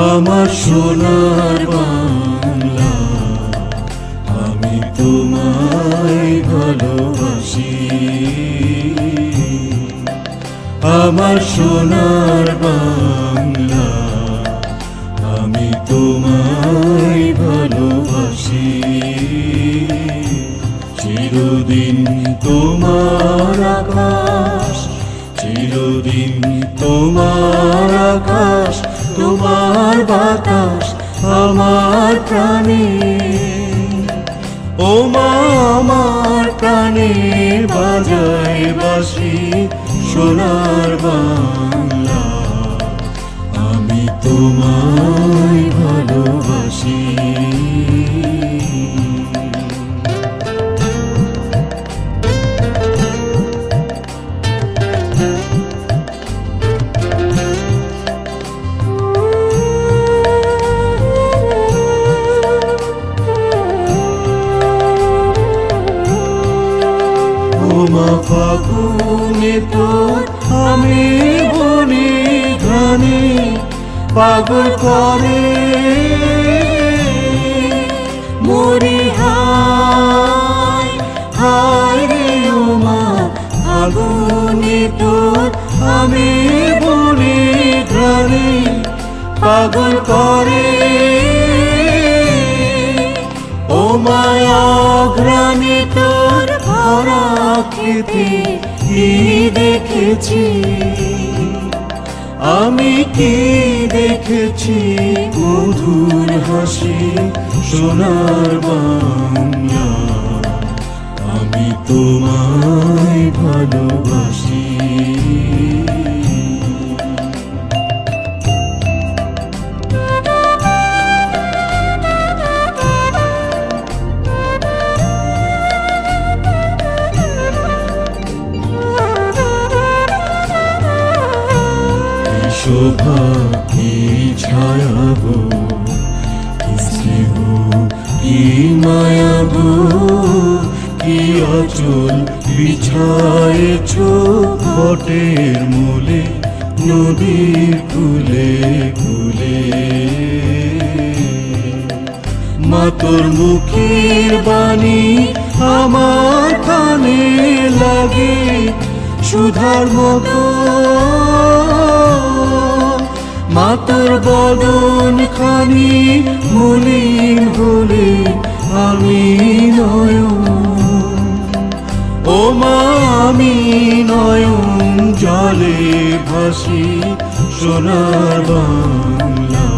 আমার সোনার বাংলা, আমি তোমায় ভালোবাসি। আমার সোনার বাংলা, আমি তোমায় ভালোবাসি। চিরদিন তোমার আকাশ, চিরদিন তোমার আকাশ, তোমার বাতাস আমার প্রাণে। ও মা আমার প্রাণের বাজায় বাঁশি, সোনার বাংলা, আমি তোমায় ভালোবাসি। ফাগুনে তোর আমি বনি ঘানি পাগল করে মরি। হায় হায় রে ও মা, ফাগুনে তোর আমি বনি ঘানি পাগল করে। ও মায়া ঘ্রাণে তোর ভরা খেতে কি দেখেছি আমি, কি দেখেছি মধুর হাসি, সোনার বাংলা, আমি তোমায় ভালোবাসি। শোভা কি ছায়া গো, কি স্নেহ কি মায়া গো, কি আঁচল বিছায়েছ বটের মূলে, নদীর কূলে কূলে। মা তোর মুখের বাণী আমার কানে লাগে সুধার মতো। মা তোর বদন খানি মলিন হলে আমি নয়ন, ও মা আমি নয়ন জলে ভাসি, সোনার বাংলা,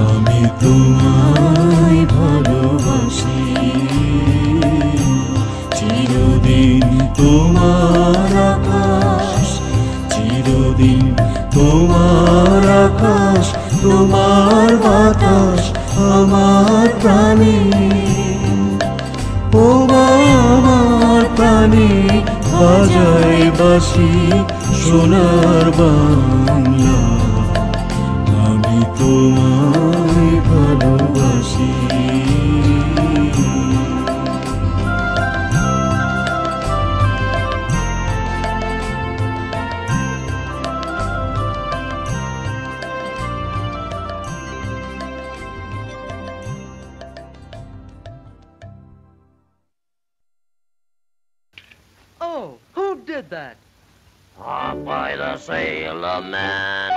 আমি তোমায় ভালোবাসি। চিরদিন তোমার আকাশ, চিরদিন তোমার আকাশ, তোমার বাতাস আমার প্রাণে। ও আমার প্রাণে বাজায় বাঁশি, সোনার বাংলা, আমি তোমায় ভালোবাসি। Oh, who did that? Popeye the Sailor Man.